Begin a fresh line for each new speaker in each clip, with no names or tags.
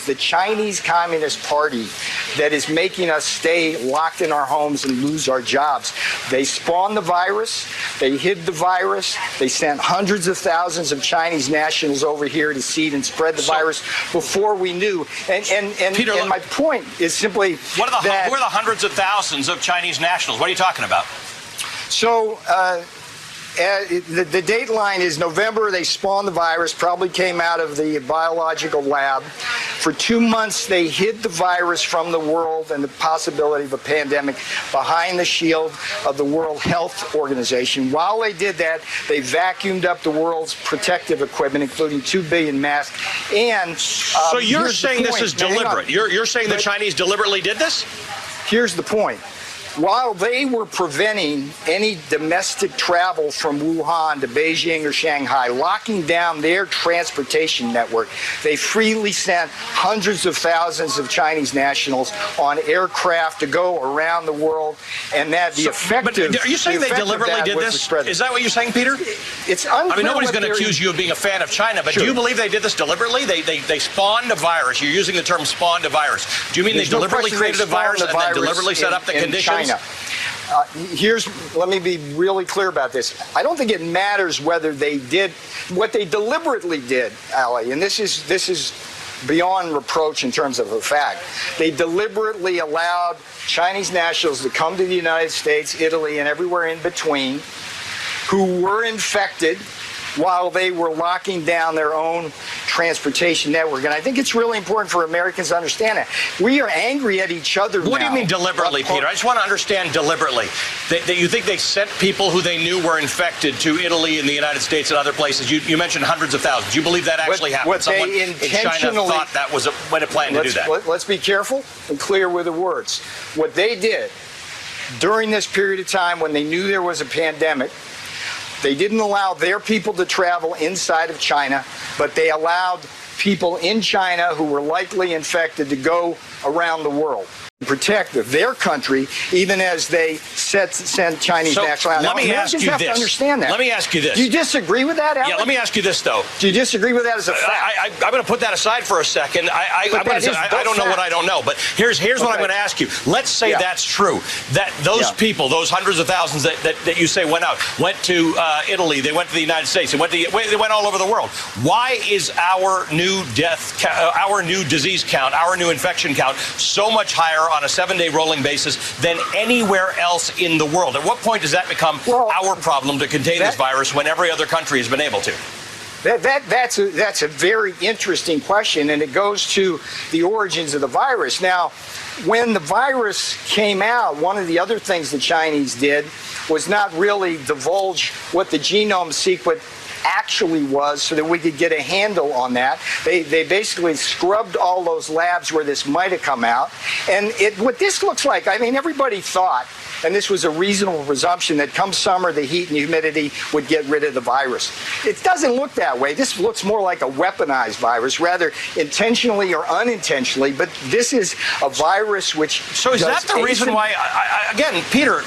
the Chinese Communist Party that is making us stay locked in our homes and lose our jobs. They spawned the virus. They hid the virus. They sent hundreds of thousands of Chinese nationals over here to seed and spread the virus before we knew. And
Peter,
my point is simply
who are the hundreds of thousands of Chinese nationals? What are you talking about?
So the date line is November. They spawned the virus, probably came out of the biological lab. For 2 months, they hid the virus from the world and the possibility of a pandemic behind the shield of the World Health Organization. While they did that, they vacuumed up the world's protective equipment, including 2 billion masks. And
so you're saying this is deliberate? You're saying the Chinese deliberately did this?
Here's the point. While they were preventing any domestic travel from Wuhan to Beijing or Shanghai, locking down their transportation network, they freely sent hundreds of thousands of Chinese nationals on aircraft to go around the world, and that the effective.
But are you saying they deliberately did this? Is that what you're saying, Peter?
It's unclear.
I mean, nobody's going to accuse you of being a fan of China, but do you believe they did this deliberately? They spawned a virus. You're using the term spawned a virus. Do you mean they deliberately created a virus and then deliberately set up the conditions?
Let me be really clear about this. I don't think it matters whether they did what they deliberately did, Ali, and this is beyond reproach in terms of a fact. They deliberately allowed Chinese nationals to come to the United States, Italy, and everywhere in between who were infected while they were locking down their own transportation network. And I think it's really important for Americans to understand that. We are angry at each other now.
What do you mean deliberately, Peter? I just want to understand deliberately. That you think they sent people who they knew were infected to Italy and the United States and other places? You mentioned hundreds of thousands. Do you believe that actually happened? Someone in China thought that was a plan to do that.
Let's be careful and clear with the words. What they did during this period of time when they knew there was a pandemic, they didn't allow their people to travel inside of China, but they allowed people in China who were likely infected to go around the world. Protect their country, even as they sent Chinese nationals out.
Let me ask you this.
To understand that.
Let me ask you this.
Do you disagree with that, Alan?
Yeah, let me ask you this, though.
Do you disagree with that as a fact?
I'm going to put that aside for a second. I don't know what I don't know, but here's what I'm going to ask you. Let's say that's true, that those people, those hundreds of thousands that you say went to Italy, they went to the United States, they went all over the world. Why is our new our new disease count, our new infection count so much higher on a 7-day rolling basis than anywhere else in the world? At what point does that become our problem to contain this virus when every other country has been able to?
That's a very interesting question, and it goes to the origins of the virus. Now, when the virus came out, one of the other things the Chinese did was not really divulge what the genome sequence actually was so that we could get a handle on that. They basically scrubbed all those labs where this might have come out. And what this looks like, I mean, everybody thought, and this was a reasonable presumption, that come summer, the heat and humidity would get rid of the virus. It doesn't look that way. This looks more like a weaponized virus, rather intentionally or unintentionally, but this is a virus which...
So is that the reason why, again, Peter,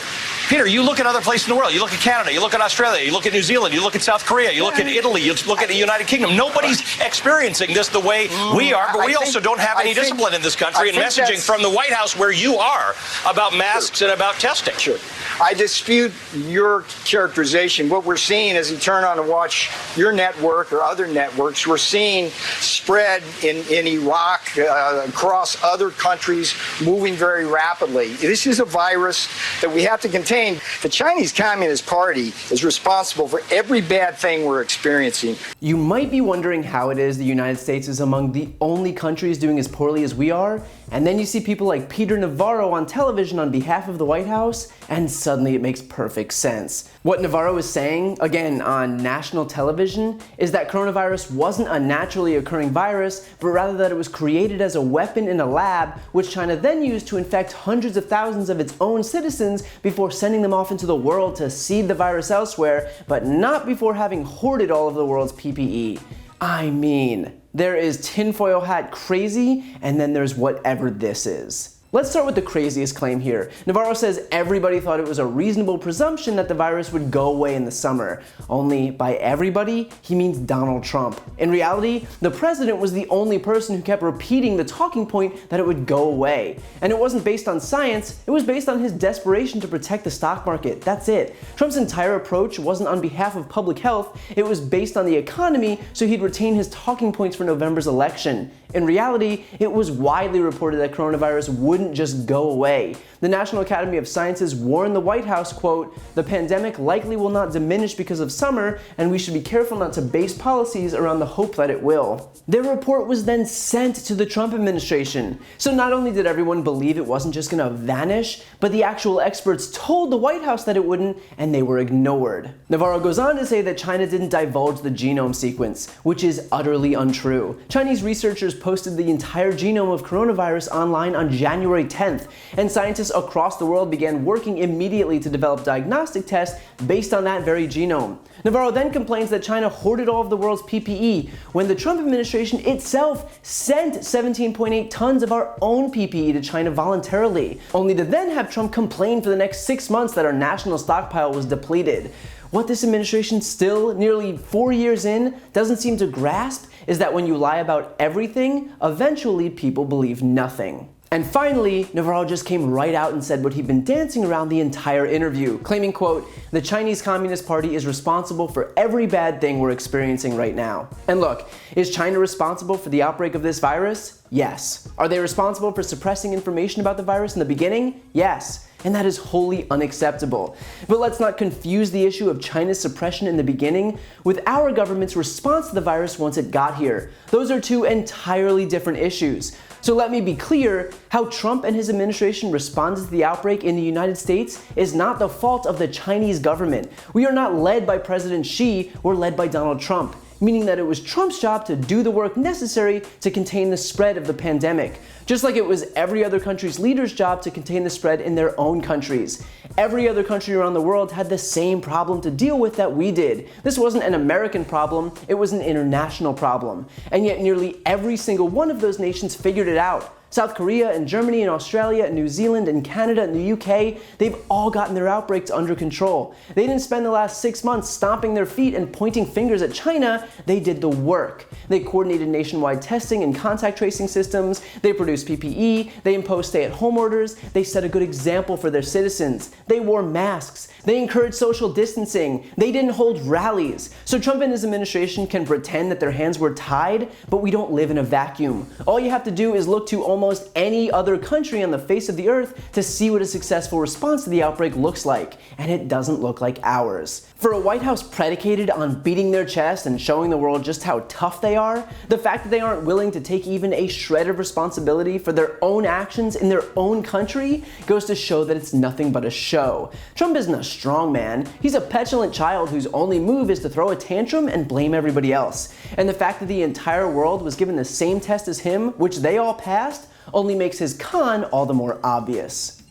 you look at other places in the world. You look at Canada, you look at Australia, you look at New Zealand, you look at South Korea, you look at Italy, you look at the United Kingdom. Nobody's experiencing this the way we are, but we also don't have any discipline in this country and messaging from the White House where you are about masks and about testing.
Sure. I dispute your characterization. What we're seeing as you turn on and watch your network or other networks, we're seeing spread in Iraq, across other countries, moving very rapidly. This is a virus that we have to contain. The Chinese Communist Party is responsible for every bad thing we're experiencing.
You might be wondering how it is the United States is among the only countries doing as poorly as we are, and then you see people like Peter Navarro on television on behalf of the White House, and suddenly it makes perfect sense. What Navarro is saying, again on national television, is that coronavirus wasn't a naturally occurring virus, but rather that it was created as a weapon in a lab, which China then used to infect hundreds of thousands of its own citizens before sending them off into the world to seed the virus elsewhere, but not before having hoarded all of the world's PPE. I mean, there is tinfoil hat crazy, and then there's whatever this is. Let's start with the craziest claim here. Navarro says everybody thought it was a reasonable presumption that the virus would go away in the summer. Only by everybody, he means Donald Trump. In reality, the president was the only person who kept repeating the talking point that it would go away. And it wasn't based on science, it was based on his desperation to protect the stock market. That's it. Trump's entire approach wasn't on behalf of public health, it was based on the economy, so he'd retain his talking points for November's election. In reality, it was widely reported that coronavirus wouldn't just go away. The National Academy of Sciences warned the White House, quote, "The pandemic likely will not diminish because of summer, and we should be careful not to base policies around the hope that it will." Their report was then sent to the Trump administration. So not only did everyone believe it wasn't just gonna vanish, but the actual experts told the White House that it wouldn't, and they were ignored. Navarro goes on to say that China didn't divulge the genome sequence, which is utterly untrue. Chinese researchers posted the entire genome of coronavirus online on January 10th, and scientists across the world began working immediately to develop diagnostic tests based on that very genome. Navarro then complains that China hoarded all of the world's PPE, when the Trump administration itself sent 17.8 tons of our own PPE to China voluntarily, only to then have Trump complain for the next 6 months that our national stockpile was depleted. What this administration still, nearly 4 years in, doesn't seem to grasp is that when you lie about everything, eventually people believe nothing. And finally, Navarro just came right out and said what he'd been dancing around the entire interview, claiming, quote, "The Chinese Communist Party is responsible for every bad thing we're experiencing right now." And look, is China responsible for the outbreak of this virus? Yes. Are they responsible for suppressing information about the virus in the beginning? Yes. And that is wholly unacceptable. But let's not confuse the issue of China's suppression in the beginning with our government's response to the virus once it got here. Those are two entirely different issues. So let me be clear, how Trump and his administration responded to the outbreak in the United States is not the fault of the Chinese government. We are not led by President Xi, we're led by Donald Trump, meaning that it was Trump's job to do the work necessary to contain the spread of the pandemic, just like it was every other country's leader's job to contain the spread in their own countries. Every other country around the world had the same problem to deal with that we did. This wasn't an American problem, it was an international problem. And yet nearly every single one of those nations figured it out. South Korea and Germany and Australia and New Zealand and Canada and the UK, they've all gotten their outbreaks under control. They didn't spend the last 6 months stomping their feet and pointing fingers at China, they did the work. They coordinated nationwide testing and contact tracing systems, they produced PPE, they imposed stay-at-home orders, they set a good example for their citizens. They wore masks, they encouraged social distancing, they didn't hold rallies. So Trump and his administration can pretend that their hands were tied, but we don't live in a vacuum. All you have to do is look to almost any other country on the face of the earth to see what a successful response to the outbreak looks like, and it doesn't look like ours. For a White House predicated on beating their chest and showing the world just how tough they are, the fact that they aren't willing to take even a shred of responsibility for their own actions in their own country goes to show that it's nothing but a show. Trump isn't a strong man, he's a petulant child whose only move is to throw a tantrum and blame everybody else. And the fact that the entire world was given the same test as him, which they all passed, only makes his con all the more obvious.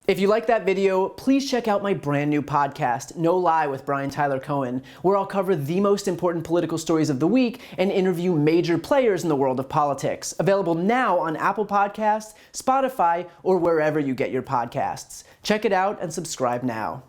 If you like that video, please check out my brand new podcast, No Lie with Brian Tyler Cohen, where I'll cover the most important political stories of the week and interview major players in the world of politics. Available now on Apple Podcasts, Spotify, or wherever you get your podcasts. Check it out and subscribe now.